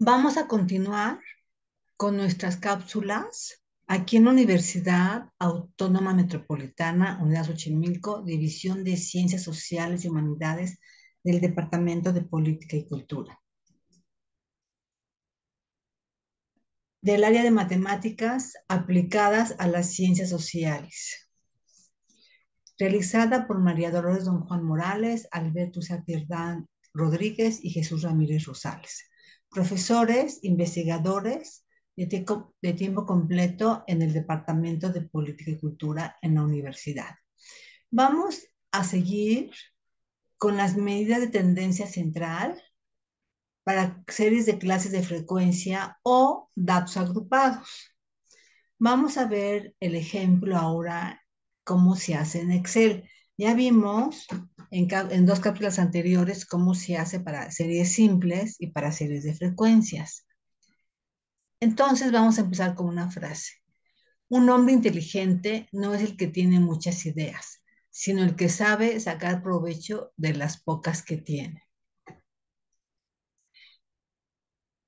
Vamos a continuar con nuestras cápsulas aquí en la Universidad Autónoma Metropolitana, Unidad Xochimilco, División de Ciencias Sociales y Humanidades del Departamento de Política y Cultura. Del área de matemáticas aplicadas a las ciencias sociales. Realizada por María Dolores Don Juan Morales, Alberto Sapierdán Rodríguez y Jesús Ramírez Rosales. Profesores, investigadores de tiempo completo en el Departamento de Política y Cultura en la universidad. Vamos a seguir con las medidas de tendencia central para series de clases de frecuencia o datos agrupados. Vamos a ver el ejemplo ahora, cómo se hace en Excel. Ya vimos en dos cápsulas anteriores cómo se hace para series simples y para series de frecuencias. Entonces vamos a empezar con una frase. Un hombre inteligente no es el que tiene muchas ideas, sino el que sabe sacar provecho de las pocas que tiene.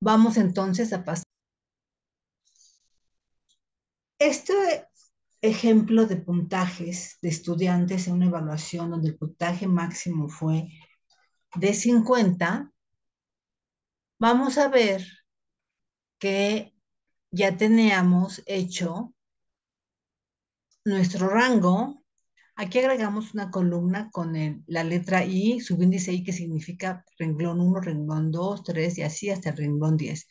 Vamos entonces a pasar. Este ejemplo de puntajes de estudiantes en una evaluación donde el puntaje máximo fue de 50, vamos a ver que ya teníamos hecho nuestro rango. Aquí agregamos una columna con la letra I, subíndice I, que significa renglón 1, renglón 2, 3 y así hasta el renglón 10.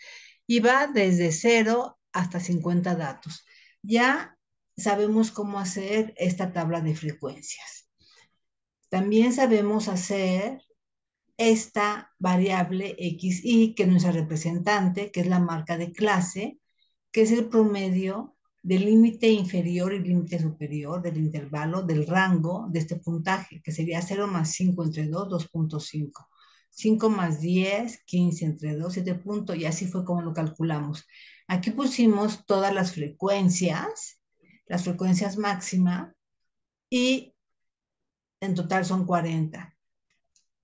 Y va desde 0 hasta 50 datos. Ya sabemos cómo hacer esta tabla de frecuencias. También sabemos hacer esta variable xy, que es nuestra representante, que es la marca de clase, que es el promedio del límite inferior y límite superior del intervalo del rango de este puntaje, que sería 0 más 5 entre 2, 2.5. 5 más 10, 15 entre 2, 7 puntos, y así fue como lo calculamos. Aquí pusimos todas las frecuencias máximas, y en total son 40.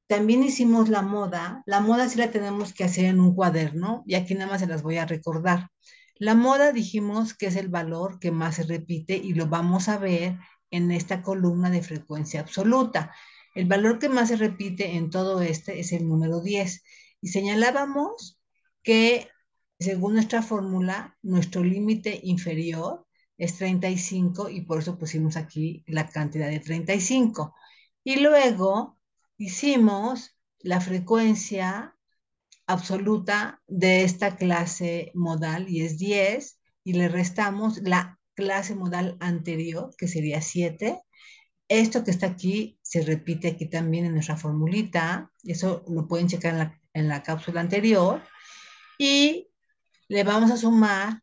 También hicimos la moda sí la tenemos que hacer en un cuaderno y aquí nada más se las voy a recordar. La moda dijimos que es el valor que más se repite y lo vamos a ver en esta columna de frecuencia absoluta. El valor que más se repite en todo este es el número 10 y señalábamos que según nuestra fórmula, nuestro límite inferior es 35 y por eso pusimos aquí la cantidad de 35. Y luego hicimos la frecuencia absoluta de esta clase modal y es 10 y le restamos la clase modal anterior que sería 7. Esto que está aquí se repite aquí también en nuestra formulita, eso lo pueden checar en la cápsula anterior y le vamos a sumar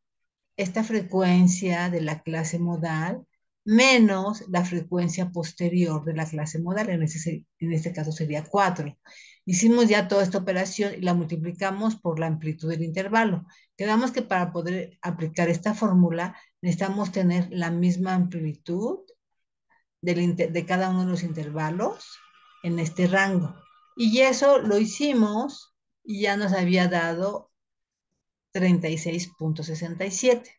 esta frecuencia de la clase modal menos la frecuencia posterior de la clase modal, en este caso sería 4. Hicimos ya toda esta operación y la multiplicamos por la amplitud del intervalo. Quedamos que para poder aplicar esta fórmula necesitamos tener la misma amplitud de cada uno de los intervalos en este rango. Y eso lo hicimos y ya nos había dado 36.67.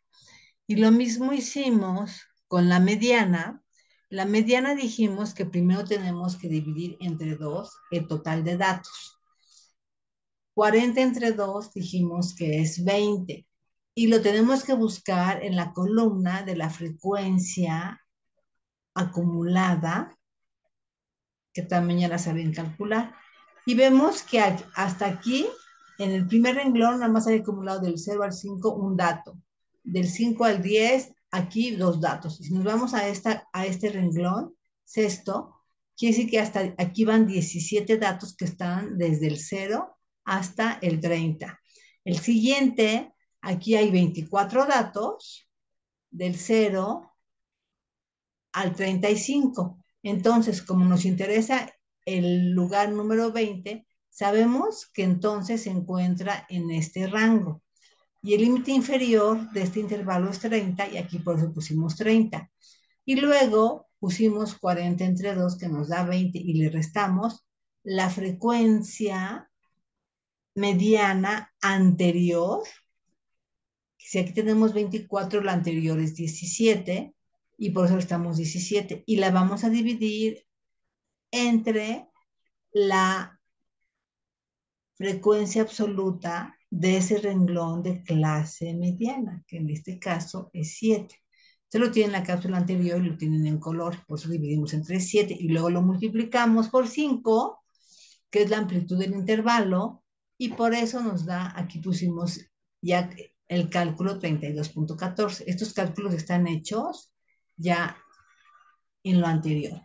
Y lo mismo hicimos con la mediana. La mediana dijimos que primero tenemos que dividir entre 2 el total de datos. 40 entre 2 dijimos que es 20. Y lo tenemos que buscar en la columna de la frecuencia acumulada, que también ya la saben calcular. Y vemos que hasta aquí, en el primer renglón, nada más hay acumulado del 0 al 5 un dato. Del 5 al 10, aquí dos datos. Y si nos vamos a este renglón, sexto, quiere decir que hasta aquí van 17 datos que están desde el 0 hasta el 30. El siguiente, aquí hay 24 datos del 0 al 35. Entonces, como nos interesa el lugar número 20, sabemos que entonces se encuentra en este rango. Y el límite inferior de este intervalo es 30 y aquí por eso pusimos 30. Y luego pusimos 40 entre 2 que nos da 20 y le restamos la frecuencia mediana anterior. Si aquí tenemos 24, la anterior es 17 y por eso estamos 17. Y la vamos a dividir entre la frecuencia absoluta de ese renglón de clase mediana, que en este caso es 7. Se lo tienen en la cápsula anterior y lo tienen en color, por eso dividimos entre 7 y luego lo multiplicamos por 5, que es la amplitud del intervalo, y por eso nos da, aquí pusimos ya el cálculo 32.14. Estos cálculos están hechos ya en lo anterior.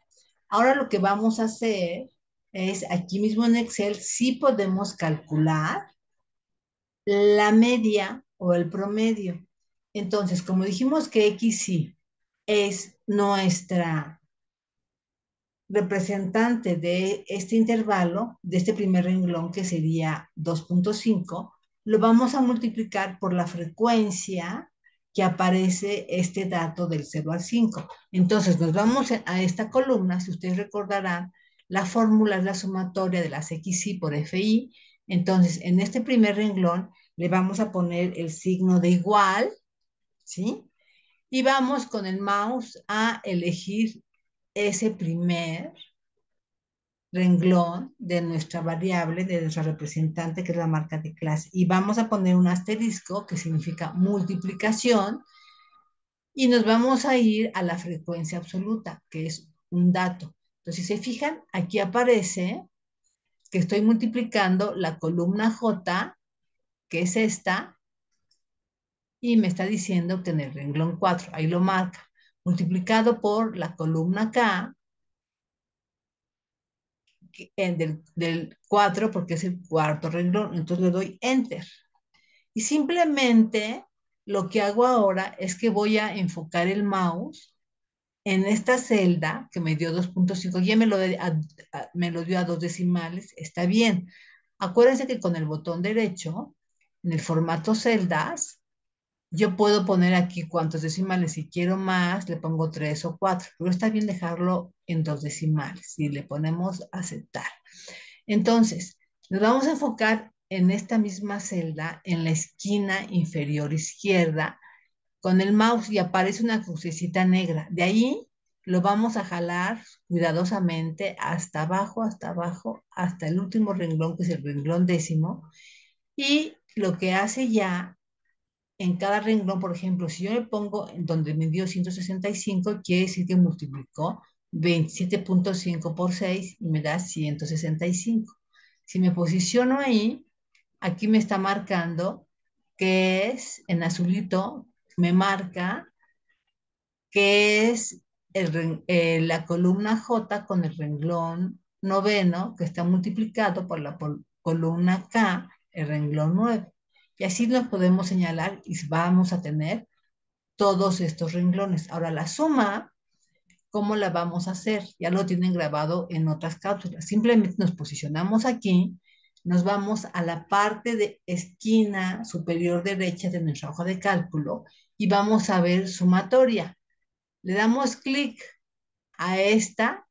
Ahora lo que vamos a hacer es, aquí mismo en Excel, sí podemos calcular la media o el promedio. Entonces, como dijimos que XY es nuestra representante de este intervalo, de este primer renglón que sería 2.5, lo vamos a multiplicar por la frecuencia que aparece este dato del 0 al 5. Entonces nos vamos a esta columna, si ustedes recordarán, la fórmula es la sumatoria de las XY por FI. Entonces, en este primer renglón le vamos a poner el signo de igual, ¿sí? Y vamos con el mouse a elegir ese primer renglón de nuestra variable, de nuestra representante, que es la marca de clase. Y vamos a poner un asterisco, que significa multiplicación, y nos vamos a ir a la frecuencia absoluta, que es un dato. Entonces, si se fijan, aquí aparece que estoy multiplicando la columna J, que es esta, y me está diciendo que en el renglón 4, ahí lo marca, multiplicado por la columna K, del 4, porque es el cuarto renglón. Entonces le doy Enter. Y simplemente lo que hago ahora es que voy a enfocar el mouse en esta celda que me dio 2.5, ya me lo dio a dos decimales, está bien. Acuérdense que con el botón derecho, en el formato celdas, yo puedo poner aquí cuántos decimales. Si quiero más, le pongo 3 o 4, pero está bien dejarlo en dos decimales y le ponemos aceptar. Entonces, nos vamos a enfocar en esta misma celda, en la esquina inferior izquierda, con el mouse y aparece una crucecita negra. De ahí lo vamos a jalar cuidadosamente hasta abajo, hasta el último renglón, que es el renglón décimo. Y lo que hace ya en cada renglón, por ejemplo, si yo le pongo en donde me dio 165, quiere decir que multiplicó 27.5 por 6 y me da 165. Si me posiciono ahí, aquí me está marcando que es, en azulito, me marca que es la columna J con el renglón noveno, que está multiplicado por la columna K, el renglón 9. Y así nos podemos señalar y vamos a tener todos estos renglones. Ahora, la suma, ¿cómo la vamos a hacer? Ya lo tienen grabado en otras cápsulas. Simplemente nos posicionamos aquí, nos vamos a la parte de esquina superior derecha de nuestra hoja de cálculo y vamos a ver sumatoria. Le damos clic a esta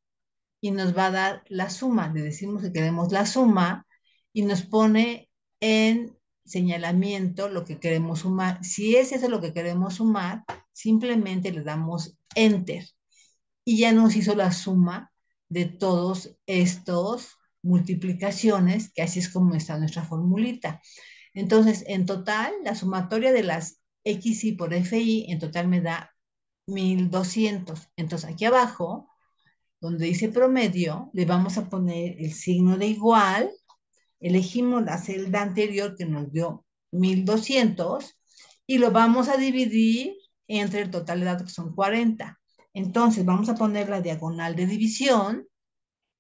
y nos va a dar la suma. Le decimos que queremos la suma y nos pone en señalamiento lo que queremos sumar. Si es eso lo que queremos sumar, simplemente le damos Enter y ya nos hizo la suma de todos estos multiplicaciones, que así es como está nuestra formulita. Entonces, en total, la sumatoria de las XY por FI, en total me da 1200. Entonces, aquí abajo, donde dice promedio, le vamos a poner el signo de igual, elegimos la celda anterior que nos dio 1200 y lo vamos a dividir entre el total de datos, que son 40. Entonces, vamos a poner la diagonal de división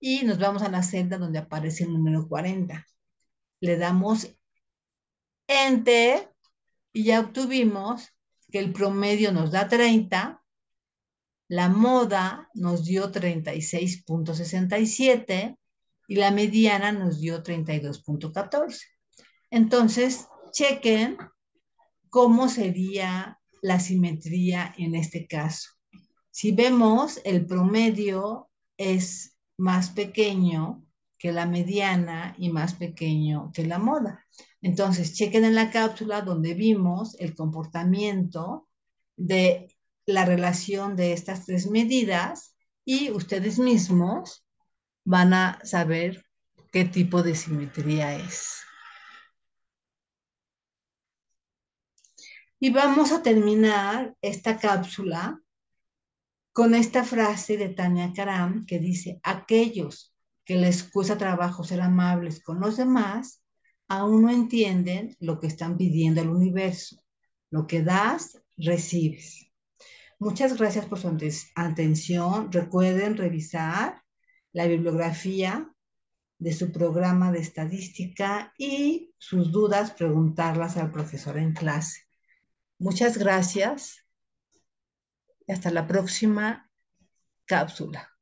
y nos vamos a la celda donde aparece el número 40. Le damos Enter y ya obtuvimos que el promedio nos da 30, la moda nos dio 36.67 y la mediana nos dio 32.14. Entonces, chequen cómo sería la simetría en este caso. Si vemos, el promedio es más pequeño que la mediana y más pequeño que la moda. Entonces, chequen en la cápsula donde vimos el comportamiento de la relación de estas tres medidas y ustedes mismos van a saber qué tipo de simetría es. Y vamos a terminar esta cápsula con esta frase de Tania Karam que dice, aquellos que les cuesta trabajo ser amables con los demás, aún no entienden lo que están pidiendo al universo. Lo que das, recibes. Muchas gracias por su atención. Recuerden revisar la bibliografía de su programa de estadística y sus dudas preguntarlas al profesor en clase. Muchas gracias y hasta la próxima cápsula.